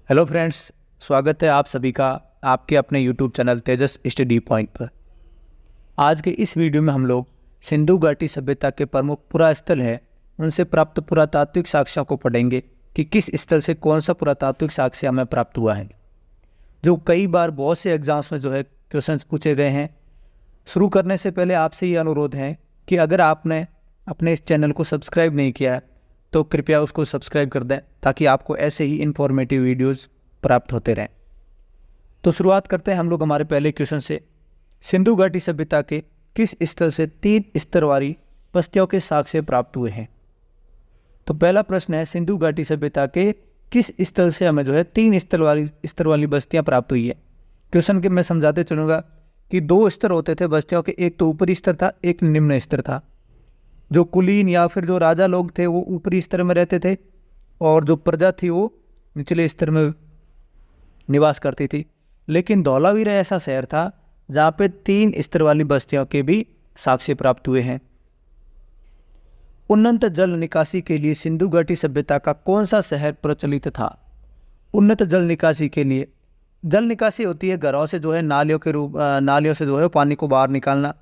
Hello friends, स्वागत है आप सभी का आपके अपने यूट्यूब चैनल तेजस स्टडी पॉइंट पर। आज के इस वीडियो में हम लोग सिंधु घाटी सभ्यता के प्रमुख पुरास्थल है उनसे प्राप्त पुरातात्विक साक्ष्यों को पढ़ेंगे कि किस स्थल से कौन सा पुरातात्विक साक्ष्य हमें प्राप्त हुआ है, जो कई बार बहुत से एग्जाम्स में क्वेश्चंस पूछे गए हैं। शुरू करने से पहले आपसे ये अनुरोध है कि अगर आपने अपने इस चैनल को सब्सक्राइब नहीं किया है तो कृपया उसको सब्सक्राइब कर दें ताकि आपको ऐसे ही इन्फॉर्मेटिव वीडियोस प्राप्त होते रहें। तो शुरुआत करते हैं हम लोग हमारे पहले क्वेश्चन से। सिंधु घाटी सभ्यता के किस स्थल से 3 स्तर वाली बस्तियों के साक्ष्य प्राप्त हुए हैं? तो पहला प्रश्न है, सिंधु घाटी सभ्यता के किस स्थल से हमें 3 स्तर वाली बस्तियां प्राप्त हुई है। क्वेश्चन के मैं समझाते चलूँगा कि 2 स्तर होते थे बस्तियों के, एक तो ऊपरी स्तर था, एक निम्न स्तर था। जो कुलीन या फिर जो राजा लोग थे वो ऊपरी स्तर में रहते थे और जो प्रजा थी वो निचले स्तर में निवास करती थी। लेकिन धौलावीरा ऐसा शहर था जहाँ पे 3 स्तर वाली बस्तियों के भी साक्ष्य प्राप्त हुए हैं। उन्नत जल निकासी के लिए सिंधु घाटी सभ्यता का कौन सा शहर प्रचलित था? उन्नत जल निकासी के लिए, जल निकासी होती है घरों से नालियों से पानी को बाहर निकालना।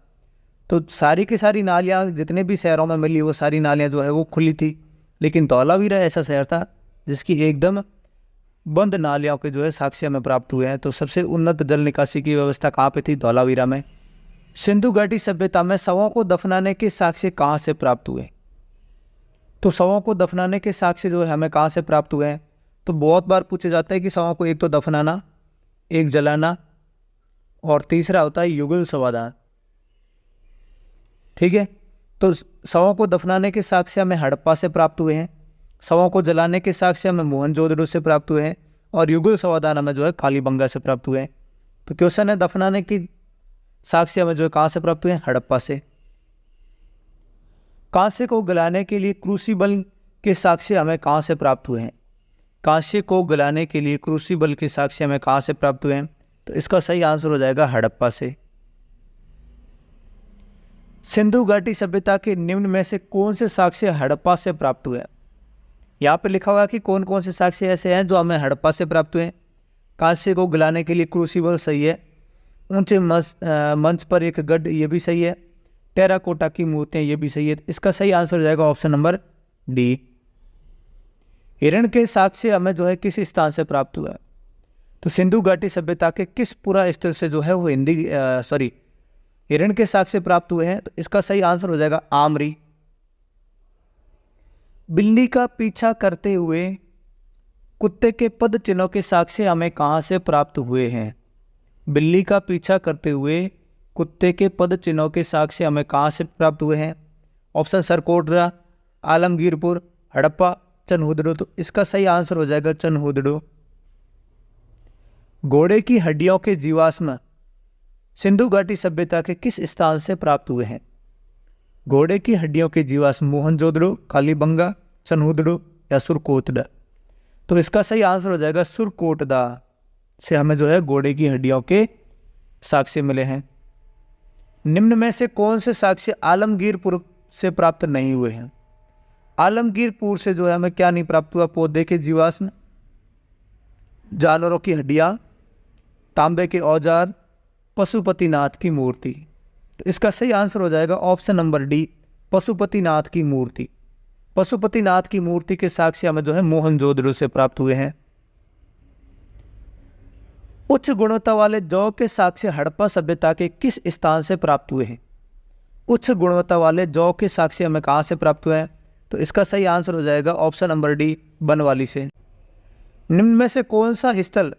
तो सारी की सारी नालियाँ जितने भी शहरों में मिली वो सारी नालियाँ वो खुली थी, लेकिन धौलावीरा ऐसा शहर था जिसकी एकदम बंद नालियों के साक्ष्य में प्राप्त हुए हैं। तो सबसे उन्नत जल निकासी की व्यवस्था कहाँ पे थी? धौलावीरा में। सिंधु घाटी सभ्यता में शवों को दफनाने के साक्ष्य कहाँ से प्राप्त हुए? तो शवों को दफनाने के साक्ष्य हमें कहाँ से प्राप्त हुए हैं? तो बहुत बार पूछे जाता है कि शवों को एक तो दफनाना, एक जलाना और तीसरा होता है युगल समाधान। ठीक है, तो शवों को दफनाने के साक्ष्य हमें हड़प्पा से प्राप्त हुए हैं, शवों को जलाने के साक्ष्य हमें मोहनजोदड़ो से प्राप्त हुए हैं और युगल समाधान हमें कालीबंगा से प्राप्त हुए हैं। तो क्वेश्चन है, दफनाने की साक्ष्य हमें कहाँ से प्राप्त हुए हैं? हड़प्पा से। कांसे को गलाने के लिए क्रूसिबल के साक्ष्य हमें कहाँ से प्राप्त हुए हैं? कांसे को गलाने के लिए क्रूसिबल के साक्ष्य हमें कहाँ से प्राप्त हुए हैं? तो इसका सही आंसर हो जाएगा हड़प्पा से। सिंधु घाटी सभ्यता के निम्न में से कौन से साक्ष्य हड़प्पा से प्राप्त हुए? यहाँ पे लिखा हुआ कि कौन कौन से साक्ष्य ऐसे हैं जो हमें हड़प्पा से प्राप्त हुए। कांसे को गलाने के लिए क्रूसिबल सही है, ऊंचे मंच पर एक गढ़ ये भी सही है, टेराकोटा की मूर्तियां ये भी सही है। इसका सही आंसर हो जाएगा ऑप्शन नंबर डी। हिरण के साक्ष्य हमें किस स्थान से प्राप्त हुआ? तो सिंधु घाटी सभ्यता के किस पुरा स्थल से वो हिरण के साक्ष्य प्राप्त हुए हैं? तो इसका सही आंसर हो जाएगा आमरी। बिल्ली का पीछा करते हुए कुत्ते के पद चिन्हों के साक्ष्य हमें कहाँ से प्राप्त हुए हैं? बिल्ली का पीछा करते हुए कुत्ते के पद चिन्हों के साक्ष्य हमें कहाँ से प्राप्त हुए हैं? ऑप्शन सरकोटरा, आलमगीरपुर, हड़प्पा, चनहुदड़ो। तो इसका सही आंसर हो जाएगा चनहुदड़ो। घोड़े की हड्डियों के जीवाश्म सिंधु घाटी सभ्यता के किस स्थान से प्राप्त हुए हैं? घोड़े की हड्डियों के जीवाश्म मोहनजोदड़ो, कालीबंगा, चनहुदड़ो या सुरकोटदा। तो इसका सही आंसर हो जाएगा सुरकोटदा से हमें घोड़े की हड्डियों के साक्ष्य मिले हैं। निम्न में से कौन से साक्ष्य आलमगीरपुर से प्राप्त नहीं हुए हैं? आलमगीरपुर से हमें क्या नहीं प्राप्त हुआ? पौधे के जीवाश्म, जानवरों की हड्डियां, तांबे के औजार, पशुपतिनाथ की मूर्ति। तो इसका सही आंसर हो जाएगा ऑप्शन नंबर डी, पशुपतिनाथ की मूर्ति। पशुपतिनाथ की मूर्ति के साक्ष्य हमें मोहनजोदड़ो से प्राप्त हुए हैं। उच्च गुणवत्ता वाले जौ के साक्ष्य हड़प्पा सभ्यता के किस स्थान से प्राप्त हुए हैं? उच्च गुणवत्ता वाले जौ के साक्ष्य हमें कहाँ से प्राप्त हुए हैं? तो इसका सही आंसर हो जाएगा ऑप्शन नंबर डी, बनवाली से। निम्न में से कौन सा स्थल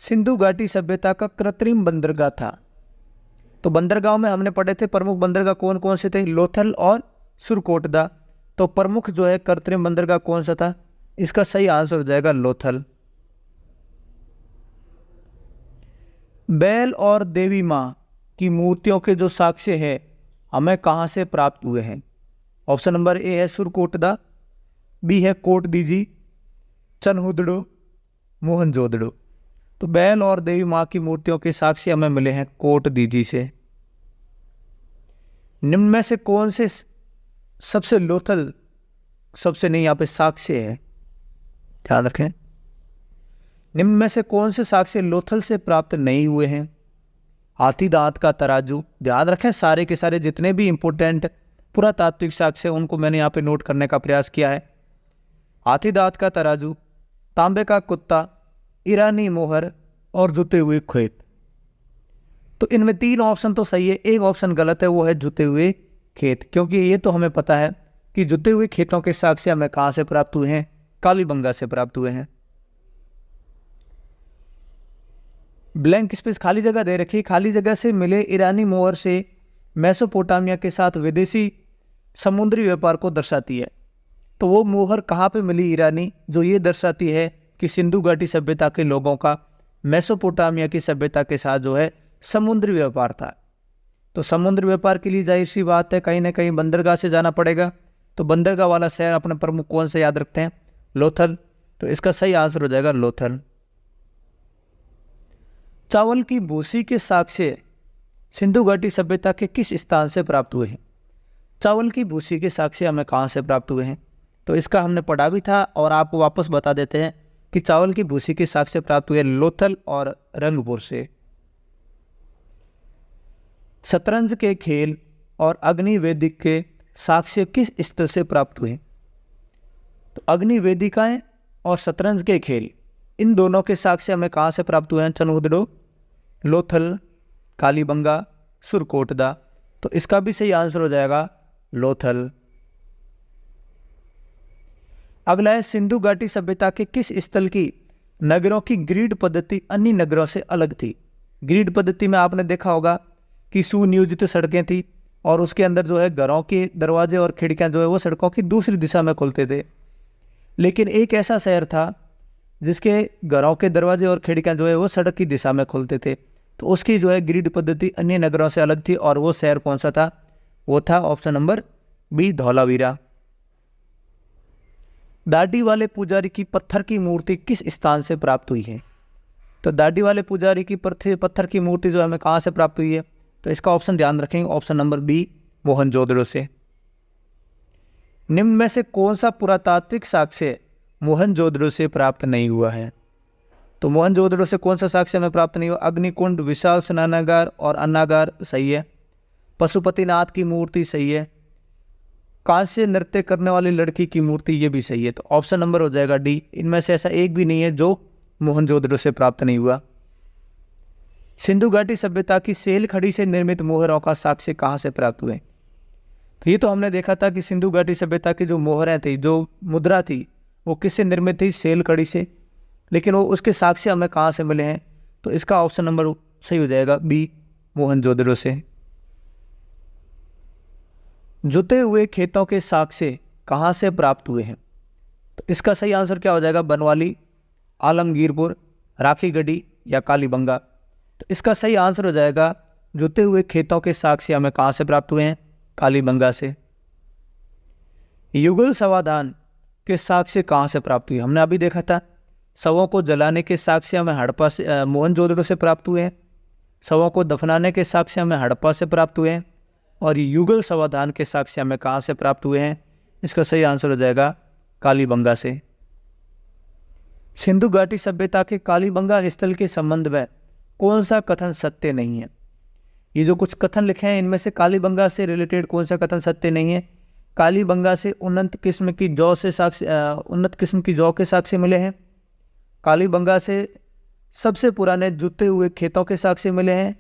सिंधु घाटी सभ्यता का कृत्रिम बंदरगाह था? तो बंदरगाह में हमने पढ़े थे प्रमुख बंदरगाह कौन कौन से थे? लोथल और सुरकोटदा। तो प्रमुख कृत्रिम बंदरगाह कौन सा था? इसका सही आंसर हो जाएगा लोथल। बैल और देवी माँ की मूर्तियों के साक्ष्य है हमें कहाँ से प्राप्त हुए हैं? ऑप्शन नंबर ए है सुरकोटदा, बी है कोटदीजी, चनहुदड़ो, मोहनजोदड़ो। तो बैल और देवी माँ की मूर्तियों के साक्ष्य हमें मिले हैं कोटदीजी से। निम्न में से कौन से सबसे यहाँ पे साक्ष्य है? ध्यान रखें, निम्न में से कौन से साक्ष्य लोथल से प्राप्त नहीं हुए हैं? हाथी दांत का तराजू। ध्यान रखें, सारे के सारे जितने भी इंपोर्टेंट पुरातात्विक साक्ष्य उनको मैंने यहाँ पे नोट करने का प्रयास किया है। हाथी दांत का तराजू, तांबे का कुत्ता, ईरानी मोहर और जुते हुए खेत। तो इनमें 3 ऑप्शन तो सही है, एक ऑप्शन गलत है, वो है जुते हुए खेत, क्योंकि ये तो हमें पता है कि जुते हुए खेतों के साक्ष्य हमें कहाँ से प्राप्त हुए हैं? कालीबंगा से प्राप्त हुए हैं। ब्लैंक स्पेस, खाली जगह दे रखी, खाली जगह से मिले ईरानी मोहर से मेसोपोटामिया के साथ विदेशी समुद्री व्यापार को दर्शाती है। तो वो मोहर कहाँ पे मिली ईरानी, जो ये दर्शाती है कि सिंधु घाटी सभ्यता के लोगों का मेसोपोटामिया की सभ्यता के साथ जो है समुद्री व्यापार था। तो समुद्र व्यापार के लिए जाहिर सी बात है कहीं ना कहीं बंदरगाह से जाना पड़ेगा। तो बंदरगाह वाला शहर अपने प्रमुख कौन से याद रखते हैं? लोथल। तो इसका सही आंसर हो जाएगा लोथल। चावल की भूसी के साक्ष्य सिंधु घाटी सभ्यता के किस स्थान से प्राप्त हुए हैं? चावल की भूसी के साक्ष्य हमें कहाँ से प्राप्त हुए हैं? तो इसका हमने पढ़ा भी था और आपको वापस बता देते हैं कि चावल की भूसी के साक्ष्य प्राप्त हुए लोथल और रंगपुर से। शतरंज के खेल और अग्निवेदिक के साक्ष्य किस स्थल से प्राप्त हुए? तो अग्निवेदिकाएं और शतरंज के खेल, इन दोनों के साक्ष्य हमें कहाँ से प्राप्त हुए हैं? चनहुदड़ो, लोथल, कालीबंगा, सुरकोटदा। तो इसका भी सही आंसर हो जाएगा लोथल। अगला है, सिंधु घाटी सभ्यता के किस स्थल की नगरों की ग्रिड पद्धति अन्य नगरों से अलग थी? ग्रिड पद्धति में आपने देखा होगा कि सुनियोजित सड़कें थी और उसके अंदर जो है घरों के दरवाजे और खिड़कियां जो है वो सड़कों की दूसरी दिशा में खुलते थे। लेकिन एक ऐसा शहर था जिसके घरों के दरवाजे और खिड़कियां जो है वो सड़क की दिशा में खुलते थे, तो उसकी जो है ग्रिड पद्धति अन्य नगरों से अलग थी। और वो शहर कौन सा था? वो था ऑप्शन नंबर बी, धौलावीरा। दाढ़ी वाले पुजारी की पत्थर की मूर्ति किस स्थान से प्राप्त हुई है? तो दाढ़ी वाले पुजारी की पत्थर की मूर्ति जो हमें कहाँ से प्राप्त हुई है? तो इसका ऑप्शन ध्यान रखेंगे, ऑप्शन नंबर बी, मोहनजोदड़ो से। निम्न में से कौन सा पुरातात्विक साक्ष्य मोहनजोदड़ो से प्राप्त नहीं हुआ है? तो मोहनजोदड़ो से कौन सा साक्ष्य हमें प्राप्त नहीं हुआ? अग्निकुंड, विशाल स्नानागार और अन्नागार सही है। पशुपतिनाथ की मूर्ति सही है। कांस्य नृत्य करने वाली लड़की की मूर्ति ये भी सही है। तो ऑप्शन नंबर हो जाएगा डी। इनमें से ऐसा एक भी नहीं है जो मोहनजोदड़ो से प्राप्त नहीं हुआ। सिंधु घाटी सभ्यता की सेल खड़ी से निर्मित मोहरों का साक्ष्य कहाँ से प्राप्त हुए? तो ये तो हमने देखा था कि सिंधु घाटी सभ्यता की जो मोहरें थी, जो मुद्रा थी, वो किससे निर्मित थी? सेल खड़ी से। लेकिन वो उसके साक्ष्य हमें कहाँ से मिले हैं? तो इसका ऑप्शन नंबर सही हो जाएगा बी, मोहनजोदड़ो से। जुते हुए खेतों के साक्ष्य कहाँ से प्राप्त हुए हैं? तो इसका सही आंसर क्या हो जाएगा? बनवाली, आलमगीरपुर, राखीगढ़ी या कालीबंगा। तो इसका सही आंसर हो जाएगा जुते हुए खेतों के साक्ष्य हमें कहाँ से प्राप्त हुए हैं? कालीबंगा से। युगल समाधान के साक्ष्य कहाँ से प्राप्त हुए? हमने अभी देखा था शवों को जलाने के साक्ष्य हमें हड़प्पा से, मोहनजोदड़ो से प्राप्त हुए हैं। शवों को दफनाने के साक्ष्य हमें हड़प्पा से प्राप्त हुए हैं। और युगल समाधान के साक्ष्य हमें कहाँ से प्राप्त हुए हैं? इसका सही आंसर हो जाएगा कालीबंगा से। सिंधु घाटी सभ्यता के कालीबंगा स्थल के संबंध में कौन सा कथन सत्य नहीं है? ये जो कुछ कथन लिखे हैं इनमें से कालीबंगा से रिलेटेड कौन सा कथन सत्य नहीं है? कालीबंगा से उन्नत किस्म की जौ के साक्ष्य मिले हैं। कालीबंगा से सबसे पुराने जुते हुए खेतों के साक्ष्य मिले हैं।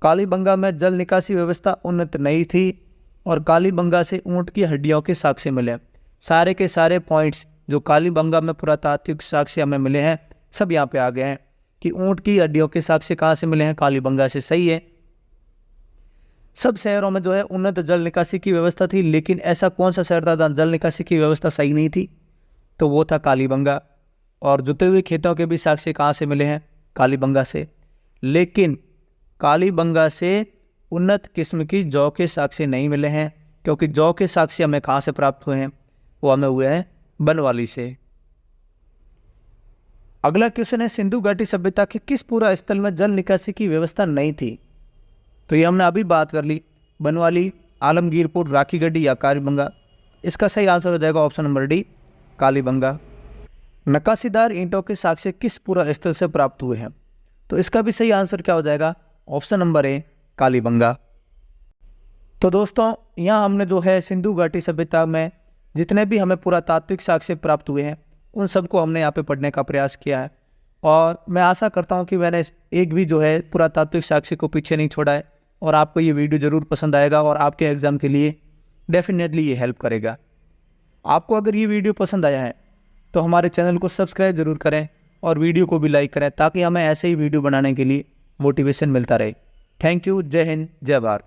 कालीबंगा में जल निकासी व्यवस्था उन्नत नहीं थी। और कालीबंगा से ऊंट की हड्डियों के साक्ष्य मिले। सारे के सारे पॉइंट्स जो कालीबंगा में पुरातात्विक साक्ष्य हमें मिले हैं सब यहाँ पे आ गए हैं कि ऊंट की हड्डियों के साक्ष्य कहाँ से मिले हैं? कालीबंगा से। सही है। सब शहरों में जो है उन्नत जल निकासी की व्यवस्था थी, लेकिन ऐसा कौन सा शहर था जहाँ जल निकासी की व्यवस्था सही नहीं थी? तो वो था कालीबंगा। और जुते हुए खेतों के भी साक्ष्य कहाँ से मिले हैं? कालीबंगा से। लेकिन कालीबंगा से उन्नत किस्म की जौ के साक्ष्य नहीं मिले हैं, क्योंकि जौ के साक्ष्य हमें कहाँ से प्राप्त हुए हैं? वो हमें हुए हैं बनवाली से। अगला क्वेश्चन है, सिंधु घाटी सभ्यता के किस पूरा स्थल में जल निकासी की व्यवस्था नहीं थी? तो ये हमने अभी बात कर ली, बनवाली, आलमगीरपुर, राखीगढ़ी या कालीबंगा। इसका सही आंसर हो जाएगा ऑप्शन नंबर डी, कालीबंगा। नक्काशीदार ईंटों के साक्ष्य किस पुरास्थल से प्राप्त हुए हैं? तो इसका भी सही आंसर क्या हो जाएगा? Option number A, Kalibangan. तो दोस्तों, यहाँ हमने जो है सिंधु घाटी सभ्यता में जितने भी हमें पुरातात्विक साक्ष्य प्राप्त हुए हैं उन सबको हमने यहाँ पे पढ़ने का प्रयास किया है, और मैं आशा करता हूँ कि मैंने एक भी जो है पुरातात्विक साक्ष्य को पीछे नहीं छोड़ा है, और आपको ये वीडियो ज़रूर पसंद आएगा और आपके एग्ज़ाम के लिए डेफिनेटली ये हेल्प करेगा। आपको अगर ये वीडियो पसंद आया है तो हमारे चैनल को सब्सक्राइब ज़रूर करें और वीडियो को भी लाइक करें, ताकि हमें ऐसे ही वीडियो बनाने के लिए मोटिवेशन मिलता रहे। Thank you. जय हिंद, जय भारत।